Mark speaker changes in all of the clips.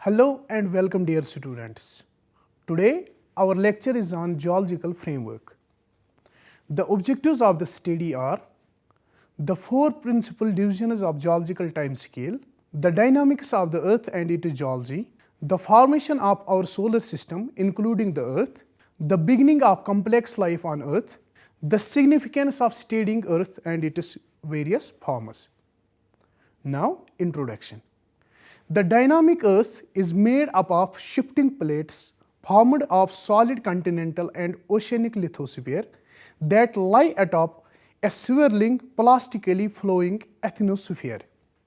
Speaker 1: Hello and welcome dear students. Today our lecture is on geological framework. The objectives of the study are the four principal divisions of geological time scale, the dynamics of the earth and its geology, the formation of our solar system including the earth, the beginning of complex life on earth, the significance of studying earth and its various forms. Now introduction. The dynamic earth is made up of shifting plates formed of solid continental and oceanic lithosphere that lie atop a swirling, plastically flowing asthenosphere.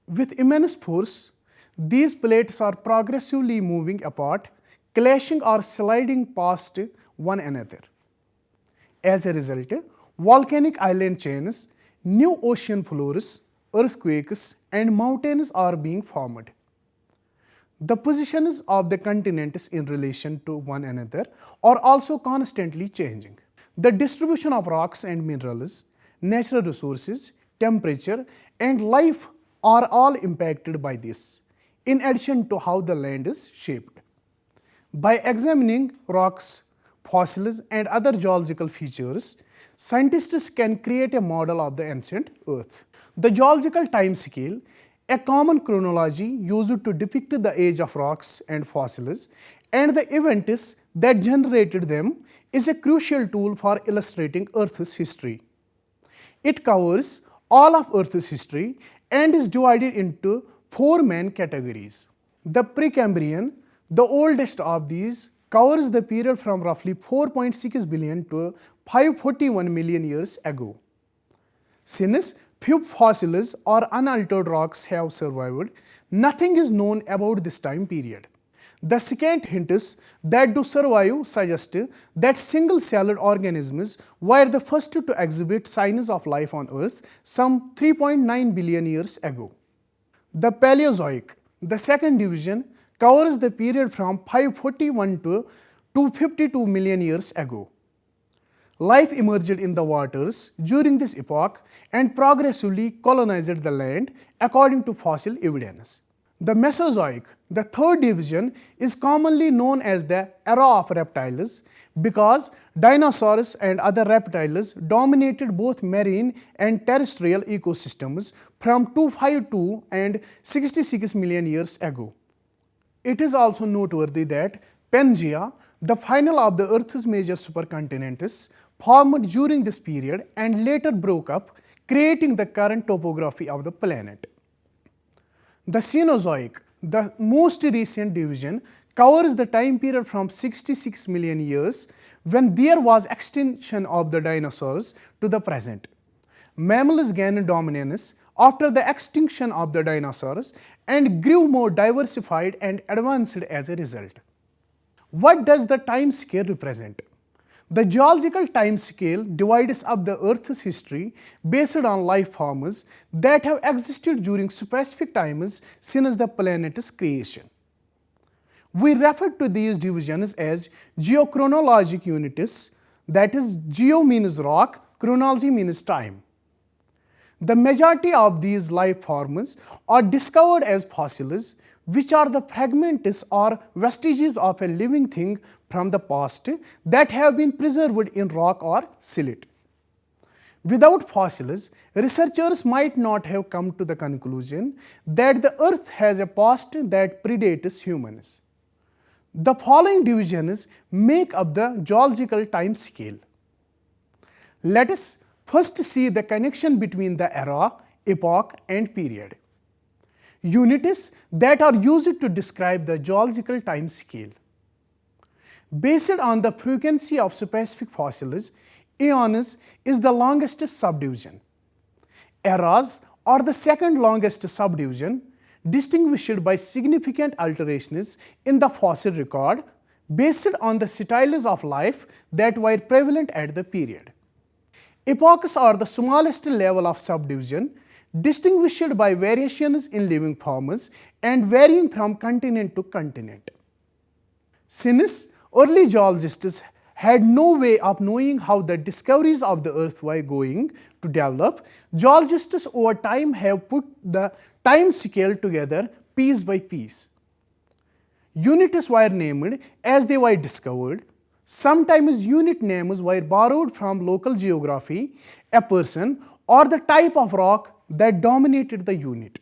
Speaker 1: With immense force, these plates are progressively moving apart, clashing or sliding past one another. As a result, volcanic island chains, new ocean floors, earthquakes, and mountains are being formed. The positions of the continents in relation to one another are also constantly changing. The distribution of rocks and minerals, natural resources, temperature, and life are all impacted by this, in addition to how the land is shaped. By examining rocks, fossils, and other geological features, scientists can create a model of the ancient Earth. The geological time scale, a common chronology used to depict the age of rocks and fossils and the events that generated them, is a crucial tool for illustrating Earth's history. It covers all of Earth's history and is divided into four main categories. The Precambrian, the oldest of these, covers the period from roughly 4.6 billion to 541 million years ago. Since few fossils or unaltered rocks have survived, nothing is known about this time period. The scant hints that do survive suggest that single-celled organisms were the first to exhibit signs of life on Earth some 3.9 billion years ago. The Paleozoic, the second division, covers the period from 541 to 252 million years ago. Life emerged in the waters during this epoch and progressively colonized the land according to fossil evidence. The Mesozoic, the third division, is commonly known as the era of reptiles because dinosaurs and other reptiles dominated both marine and terrestrial ecosystems from 252 and 66 million years ago. It is also noteworthy that Pangaea, the final of the Earth's major supercontinents, formed during this period and later broke up, creating the current topography of the planet. The Cenozoic, the most recent division, covers the time period from 66 million years when there was extinction of the dinosaurs to the present. Mammals gained dominance after the extinction of the dinosaurs and grew more diversified and advanced as a result. What does the time scale represent? The geological time scale divides up the Earth's history based on life forms that have existed during specific times since the planet's creation. We refer to these divisions as geochronologic units, that is, geo means rock, chronology means time. The majority of these life forms are discovered as fossils, which are the fragments or vestiges of a living thing from the past that have been preserved in rock or silt. Without fossils, researchers might not have come to the conclusion that the Earth has a past that predates humans. The following divisions make up the geological time scale. Let us first see the connection between the era, epoch, and period. Units that are used to describe the geological time scale. Based on the frequency of specific fossils, eons is the longest subdivision. Eras are the second longest subdivision, distinguished by significant alterations in the fossil record based on the styles of life that were prevalent at the period. Epochs are the smallest level of subdivision, distinguished by variations in living forms and varying from continent to continent. Since early geologists had no way of knowing how the discoveries of the Earth were going to develop, geologists over time have put the time scale together piece by piece. Units were named as they were discovered. Sometimes unit names were borrowed from local geography, a person, or the type of rock that dominated the unit.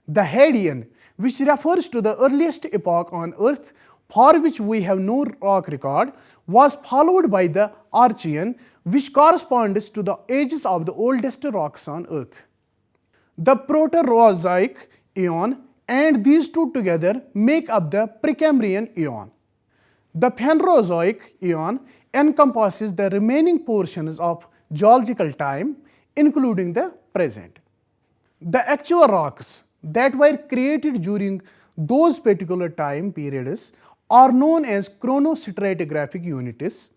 Speaker 1: The Hadean, which refers to the earliest epoch on Earth for which we have no rock record, was followed by the Archean, which corresponds to the ages of the oldest rocks on Earth. The Proterozoic eon and these two together make up the Precambrian eon. The Phanerozoic eon encompasses the remaining portions of geological time, including the present. The actual rocks that were created during those particular time periods are known as chronostratigraphic units,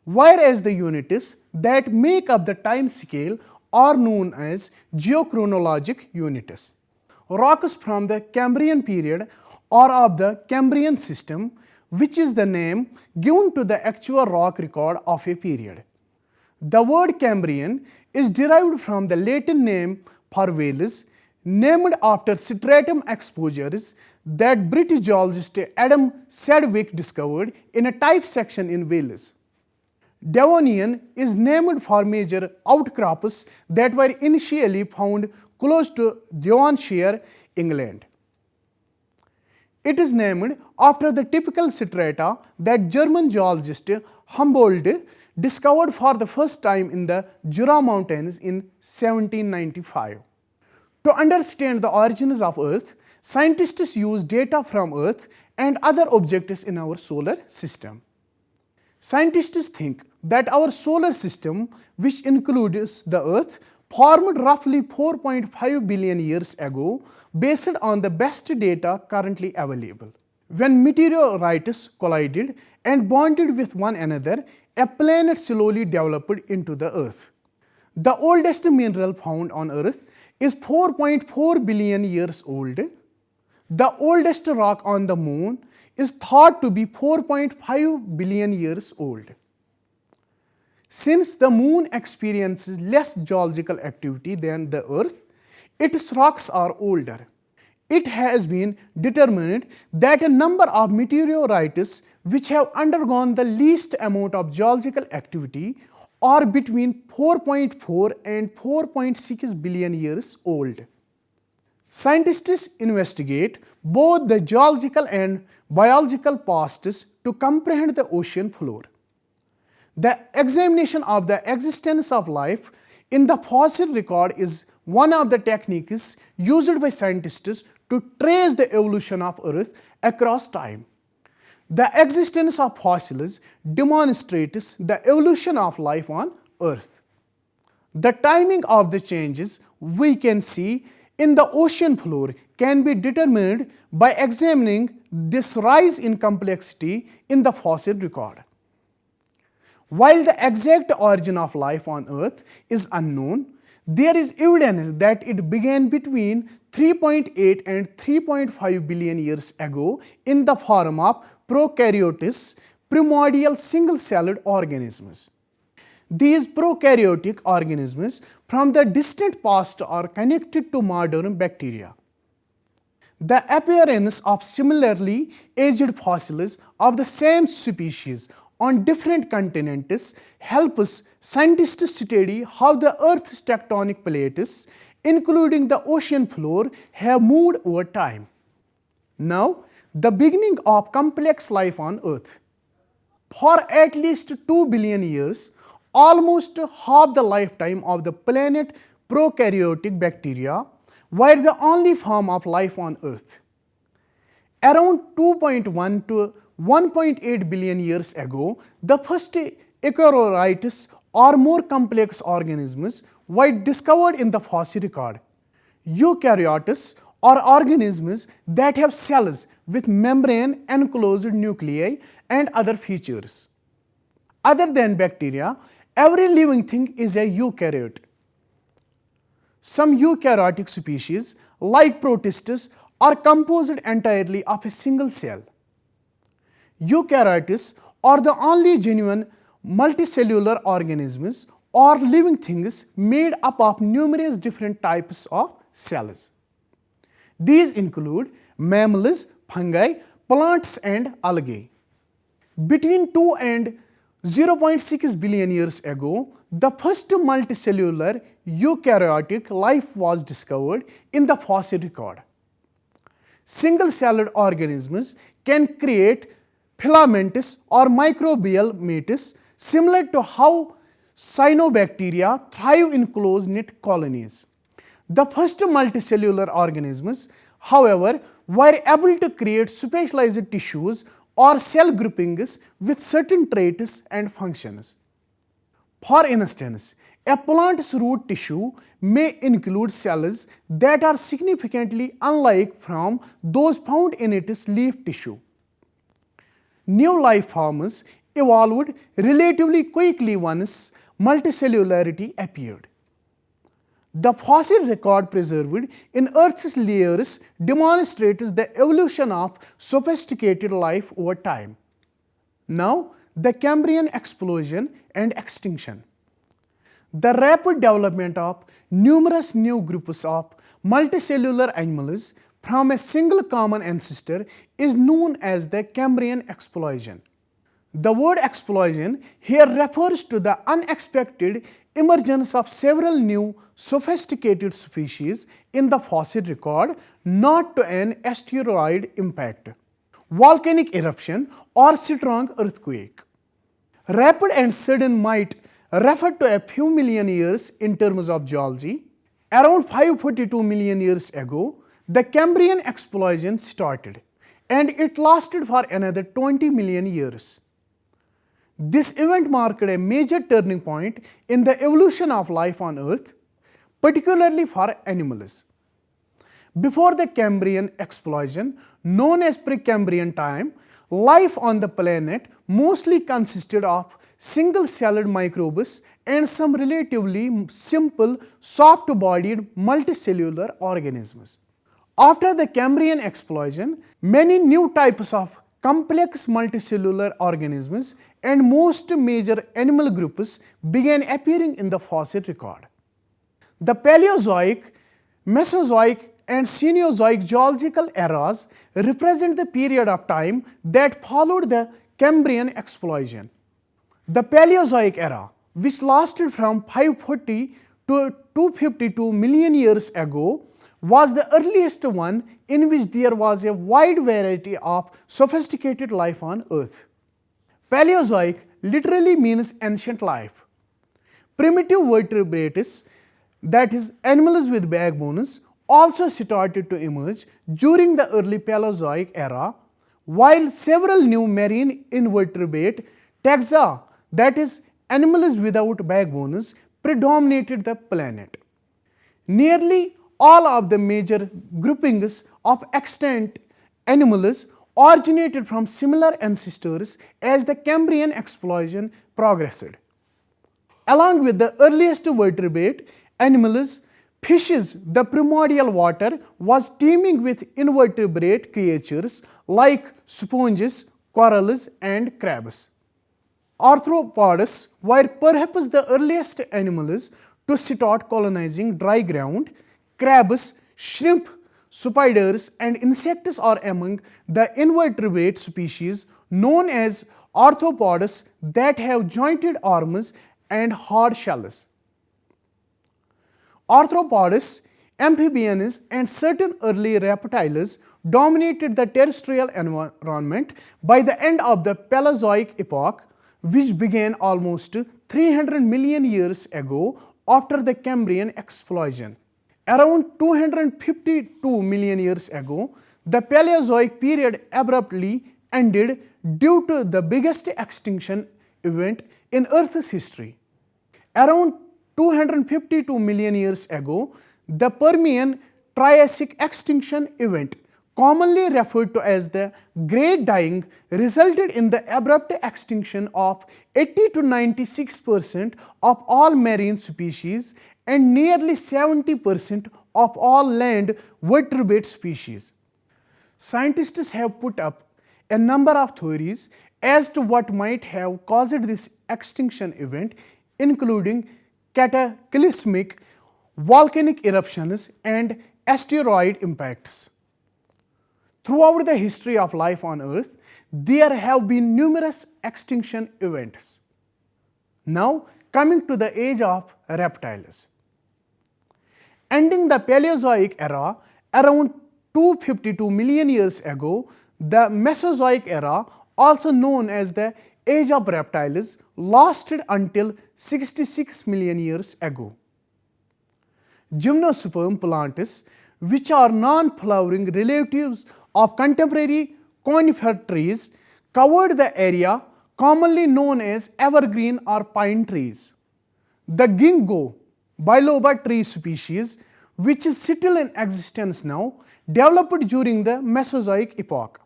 Speaker 1: whereas the units that make up the time scale are known as geochronologic units. Rocks from the Cambrian period or of the Cambrian system, which is the name given to the actual rock record of a period. The word Cambrian is derived from the Latin name for Wales, named after stratum exposures that British geologist Adam Sedgwick discovered in a type section in Wales. Devonian is named for major outcrops that were initially found close to Devonshire, England. It is named after the typical strata that German geologist Humboldt discovered for the first time in the Jura Mountains in 1795. To understand the origins of Earth, scientists use data from Earth and other objects in our solar system. Scientists think that our solar system, which includes the Earth, formed roughly 4.5 billion years ago based on the best data currently available. When meteorites collided and bonded with one another, a planet slowly developed into the Earth. The oldest mineral found on Earth is 4.4 billion years old. The oldest rock on the Moon is thought to be 4.5 billion years old. Since the Moon experiences less geological activity than the Earth, its rocks are older. It has been determined that a number of meteorites which have undergone the least amount of geological activity are between 4.4 and 4.6 billion years old. Scientists investigate both the geological and biological pasts to comprehend the ocean floor. The examination of the existence of life in the fossil record is one of the techniques used by scientists to trace the evolution of Earth across time. The existence of fossils demonstrates the evolution of life on Earth. The timing of the changes we can see in the ocean floor can be determined by examining this rise in complexity in the fossil record. While the exact origin of life on Earth is unknown, there is evidence that it began between 3.8 and 3.5 billion years ago in the form of prokaryotes, primordial single-celled organisms. These prokaryotic organisms from the distant past are connected to modern bacteria. The appearance of similarly aged fossils of the same species on different continents helps scientists study how the Earth's tectonic plates, including the ocean floor, have moved over time. Now, the beginning of complex life on Earth. For at least 2 billion years, almost half the lifetime of the planet, prokaryotic bacteria were the only form of life on Earth. Around 2.1 to 1.8 billion years ago, the first eukaryotes or more complex organisms were discovered in the fossil record. Eukaryotes are organisms that have cells with membrane enclosed nuclei and other features. Other than bacteria, every living thing is a eukaryote. Some eukaryotic species, like protists, are composed entirely of a single cell. Eukaryotes are the only genuine multicellular organisms or living things made up of numerous different types of cells. These include mammals, fungi, plants and algae. Between 2 and 0.6 billion years ago, the first multicellular eukaryotic life was discovered in the fossil record. Single-celled organisms can create filamentous or microbial matrix similar to how cyanobacteria thrive in close-knit colonies. The first multicellular organisms, however, were able to create specialized tissues or cell groupings with certain traits and functions. For instance, a plant's root tissue may include cells that are significantly unlike from those found in its leaf tissue. New life forms evolved relatively quickly once multicellularity appeared. The fossil record preserved in Earth's layers demonstrates the evolution of sophisticated life over time. Now, the Cambrian explosion and extinction. The rapid development of numerous new groups of multicellular animals from a single common ancestor is known as the Cambrian explosion. The word explosion here refers to the unexpected emergence of several new sophisticated species in the fossil record, not to an asteroid impact, volcanic eruption, or strong earthquake. Rapid and sudden might refer to a few million years in terms of geology. Around 542 million years ago, the Cambrian explosion started, and it lasted for another 20 million years. This event marked a major turning point in the evolution of life on Earth, particularly for animals. Before the Cambrian explosion, known as Precambrian time, life on the planet mostly consisted of single-celled microbes and some relatively simple, soft-bodied multicellular organisms. After the Cambrian explosion, many new types of complex multicellular organisms and most major animal groups began appearing in the fossil record. The Paleozoic, Mesozoic, and Cenozoic geological eras represent the period of time that followed the Cambrian explosion. The Paleozoic era, which lasted from 540 to 252 million years ago, was the earliest one in which there was a wide variety of sophisticated life on Earth. Paleozoic literally means ancient life. Primitive vertebrates, that is, animals with backbones, also started to emerge during the early Paleozoic era, while several new marine invertebrate taxa, that is, animals without backbones, predominated the planet. Nearly all of the major groupings of extant animals originated from similar ancestors as the Cambrian explosion progressed. Along with the earliest vertebrate animals, fishes, the primordial water was teeming with invertebrate creatures like sponges, corals, and crabs. Arthropods were perhaps the earliest animals to start colonizing dry ground. Crabs, shrimp, spiders, and insects are among the invertebrate species known as arthropods that have jointed arms and hard shells. Arthropods, amphibians, and certain early reptiles dominated the terrestrial environment by the end of the Paleozoic epoch, which began almost 300 million years ago after the Cambrian explosion. Around 252 million years ago, the Paleozoic period abruptly ended due to the biggest extinction event in Earth's history. Around 252 million years ago, the Permian Triassic extinction event, commonly referred to as the Great Dying, resulted in the abrupt extinction of 80 to 96% of all marine species and nearly 70% of all land vertebrate species. Scientists have put up a number of theories as to what might have caused this extinction event, including cataclysmic volcanic eruptions and asteroid impacts. Throughout the history of life on Earth, there have been numerous extinction events. Now, coming to the age of reptiles. Ending the Paleozoic era around 252 million years ago, the Mesozoic era, also known as the Age of Reptiles, lasted until 66 million years ago. Gymnosperm plants, which are non-flowering relatives of contemporary conifer trees, covered the area commonly known as evergreen or pine trees. The ginkgo biloba tree species, which is still in existence now, developed during the Mesozoic epoch.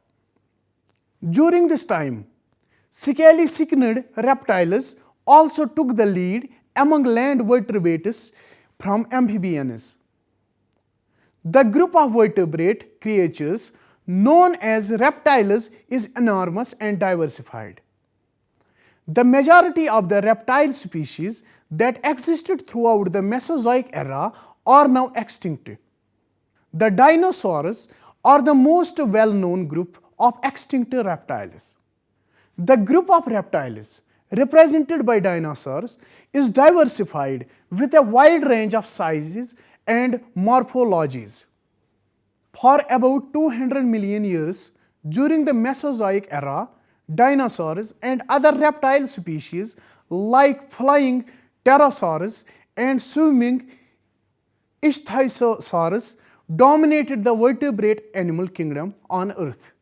Speaker 1: During this time, scaly-skinned reptiles also took the lead among land vertebrates from amphibians. The group of vertebrate creatures known as reptiles is enormous and diversified. The majority of the reptile species that existed throughout the Mesozoic era are now extinct. The dinosaurs are the most well-known group of extinct reptiles. The group of reptiles represented by dinosaurs is diversified with a wide range of sizes and morphologies. For about 200 million years during the Mesozoic era, dinosaurs and other reptile species like flying pterosaurs and swimming ichthyosaurs dominated the vertebrate animal kingdom on Earth.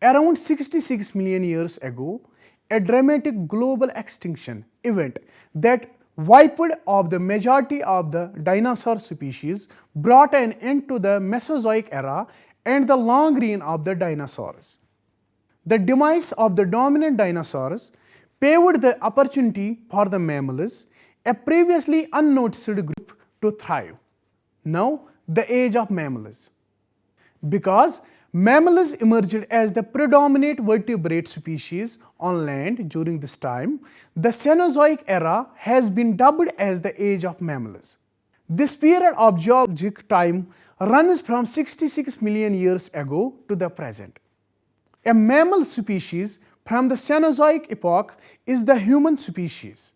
Speaker 1: Around 66 million years ago, a dramatic global extinction event that wiped out the majority of the dinosaur species brought an end to the Mesozoic era and the long reign of the dinosaurs. The demise of the dominant dinosaurs paved the opportunity for the mammals, a previously unnoticed group, to thrive. Now, the age of mammals. Because mammals emerged as the predominant vertebrate species on land during this time, the Cenozoic era has been dubbed as the age of mammals. This period of geologic time runs from 66 million years ago to the present. A mammal species from the Cenozoic epoch is the human species.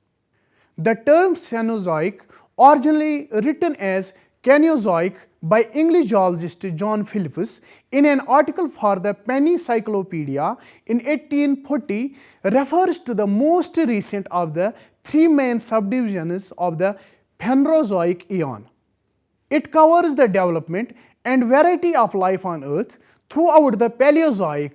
Speaker 1: The term Cenozoic, originally written as Caneozoic by English geologist John Phillips in an article for the Penny Cyclopedia in 1840, refers to the most recent of the three main subdivisions of the Phanerozoic eon. It covers the development and variety of life on Earth throughout the Paleozoic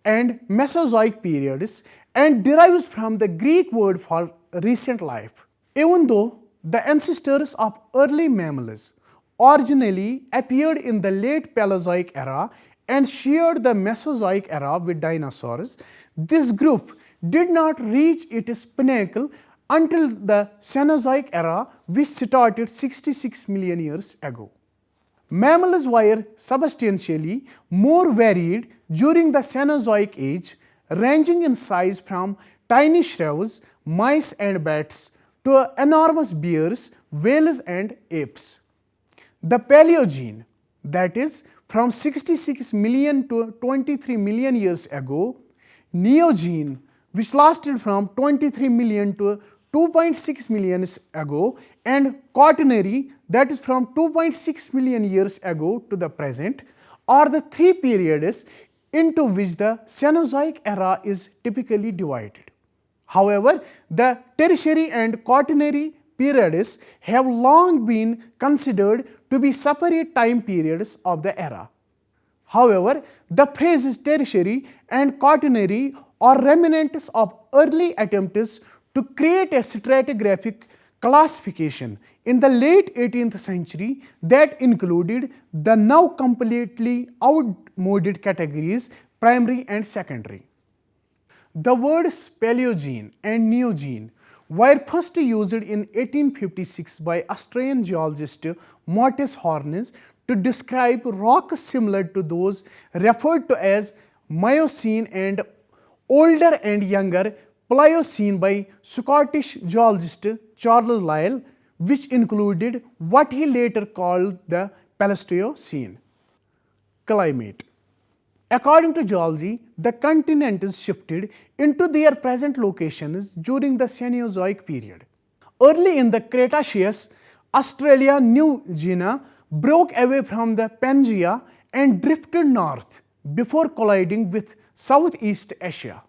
Speaker 1: and Mesozoic periods and derives from the Greek word for recent life. Even though the ancestors of early mammals originally appeared in the late Paleozoic era and shared the Mesozoic era with dinosaurs, this group did not reach its pinnacle until the Cenozoic era, which started 66 million years ago. Mammals were substantially more varied during the Cenozoic age, ranging in size from tiny shrews, mice and bats to enormous bears, whales and apes. The Paleogene, that is from 66 million to 23 million years ago, Neogene, which lasted from 23 million to 2.6 million years ago, and Quaternary, that is from 2.6 million years ago to the present, are the three periods into which the Cenozoic era is typically divided. However, the Tertiary and Quaternary periods have long been considered to be separate time periods of the era. However, the phrases Tertiary and Quaternary are remnants of early attempts to create a stratigraphic classification in the late 18th century that included the now completely outmoded categories primary and secondary. The words Paleogene and Neogene were first used in 1856 by Australian geologist Mortis Hornes to describe rocks similar to those referred to as Miocene and older and younger Pliocene by Scottish geologist Charles Lyell, which included what he later called the Pleistocene. Climate. According to geology, the continents shifted into their present locations during the Cenozoic period. Early in the Cretaceous, Australia, New Guinea broke away from the Pangea and drifted north before colliding with Southeast Asia.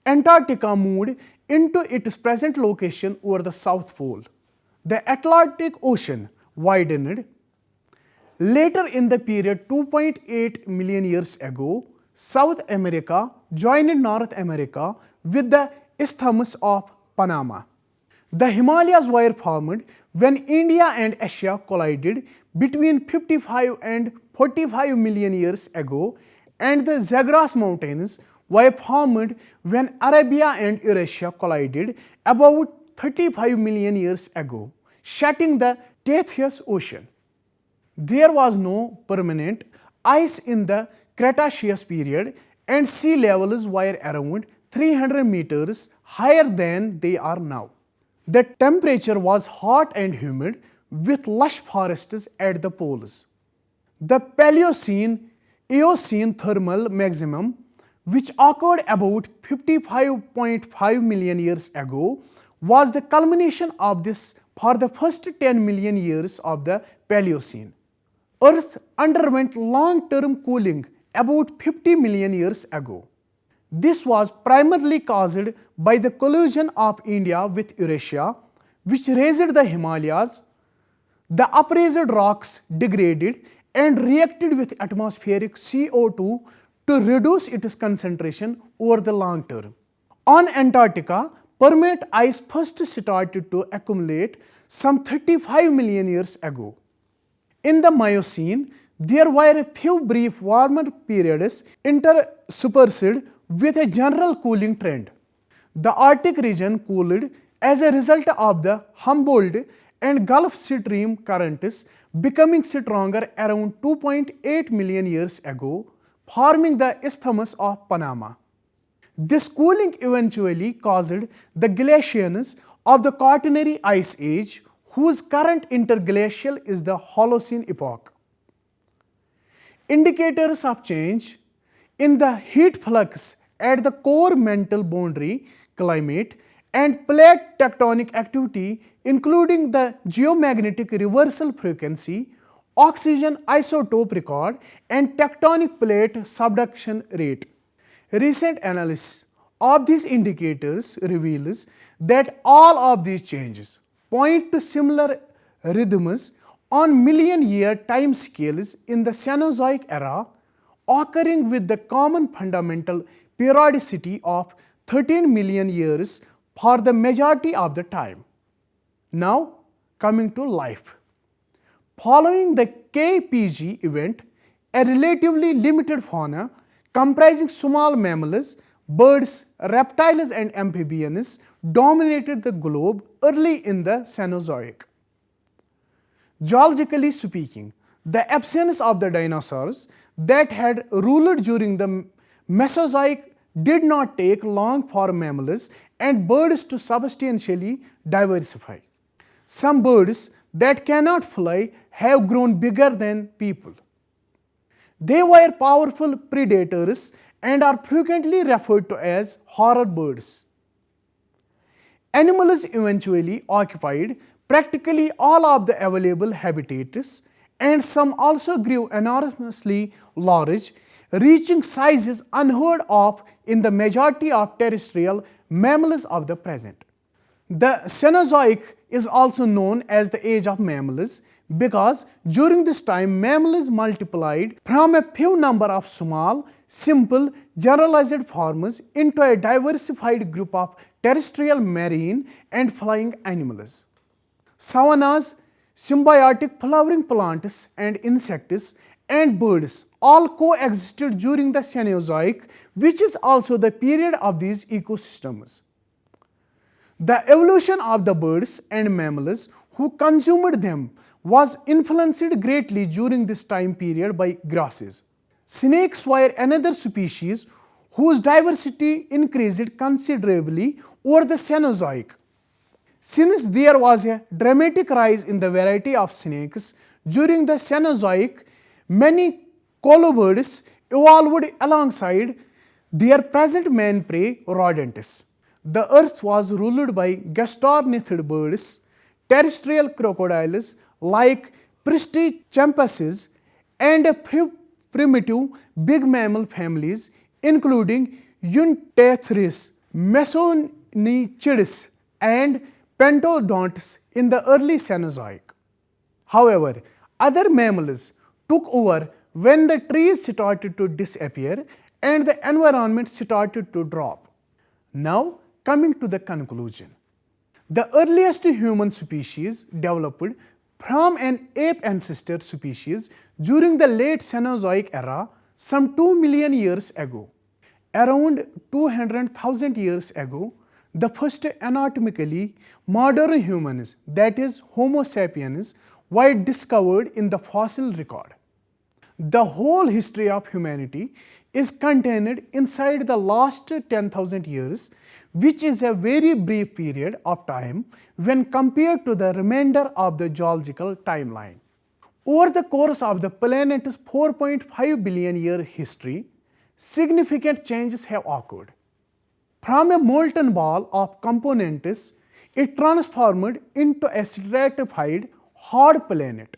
Speaker 1: Antarctica moved into its present location over the South Pole. The Atlantic Ocean widened. Later in the period 2.8 million years ago, South America joined North America with the Isthmus of Panama. The Himalayas were formed when India and Asia collided between 55 and 45 million years ago, and the Zagros Mountains were formed when Arabia and Eurasia collided about 35 million years ago, shutting the Tethys Ocean. There was no permanent ice in the Cretaceous period, and sea levels were around 300 meters higher than they are now. The temperature was hot and humid with lush forests at the poles. The Paleocene-Eocene thermal maximum, which occurred about 55.5 million years ago, was the culmination of this for the first 10 million years of the Paleocene. Earth underwent long-term cooling about 50 million years ago. This was primarily caused by the collision of India with Eurasia, which raised the Himalayas. The upraised rocks degraded and reacted with atmospheric CO2 to reduce its concentration over the long term. On Antarctica, permanent ice first started to accumulate some 35 million years ago. In the Miocene, there were a few brief warmer periods interspersed with a general cooling trend. The Arctic region cooled as a result of the Humboldt and Gulf Stream currents becoming stronger around 2.8 million years ago, forming the Isthmus of Panama. This cooling eventually caused the glaciations of the Quaternary Ice Age, whose current interglacial is the Holocene epoch. Indicators of change in the heat flux at the core mantle boundary, climate, and plate tectonic activity, including the geomagnetic reversal frequency, oxygen isotope record, and tectonic plate subduction rate. Recent analysis of these indicators reveals that all of these changes point to similar rhythms on million-year timescales in the Cenozoic era, occurring with the common fundamental periodicity of 13 million years for the majority of the time. Now, coming to life. Following the KPG event, a relatively limited fauna comprising small mammals, birds, reptiles, and amphibians dominated the globe early in the Cenozoic. Geologically speaking, the absence of the dinosaurs that had ruled during the Mesozoic did not take long for mammals and birds to substantially diversify. Some birds that cannot fly have grown bigger than people. They were powerful predators and are frequently referred to as horror birds. Animals eventually occupied practically all of the available habitats, and some also grew enormously large, reaching sizes unheard of in the majority of terrestrial mammals of the present. The Cenozoic is also known as the age of mammals because during this time mammals multiplied from a few number of small, simple, generalized forms into a diversified group of terrestrial, marine, and flying animals. Savannas, symbiotic flowering plants and insects, and birds all coexisted during the Cenozoic, which is also the period of these ecosystems. The evolution of the birds and mammals who consumed them was influenced greatly during this time period by grasses. Snakes were another species whose diversity increased considerably over the Cenozoic. Since there was a dramatic rise in the variety of snakes during the Cenozoic, many colobirds evolved alongside their present main prey, rodents. The earth was ruled by gastrornithid birds, terrestrial crocodiles like Pristichimpanzees, and primitive big mammal families including Euntechris, Mesonychids, and Pentodonts in the early Cenozoic. However, other mammals took over when the trees started to disappear and the environment started to drop. Now, coming to the conclusion. The earliest human species developed from an ape ancestor species during the late Cenozoic era some 2 million years ago. Around 200,000 years ago, the first anatomically modern humans, that is Homo sapiens, were discovered in the fossil record. The whole history of humanity is contained inside the last 10,000 years, which is a very brief period of time when compared to the remainder of the geological timeline. Over the course of the planet's 4.5 billion year history, significant changes have occurred. From a molten ball of components, it transformed into a stratified hard planet.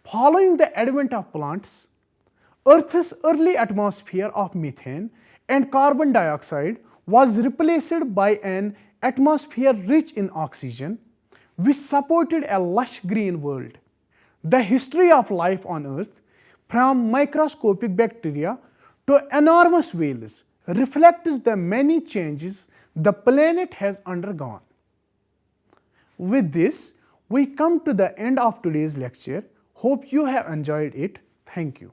Speaker 1: Following the advent of plants, Earth's early atmosphere of methane and carbon dioxide was replaced by an atmosphere rich in oxygen, which supported a lush green world. The history of life on Earth, from microscopic bacteria to enormous whales, reflects the many changes the planet has undergone. With this, we come to the end of today's lecture. Hope you have enjoyed it. Thank you.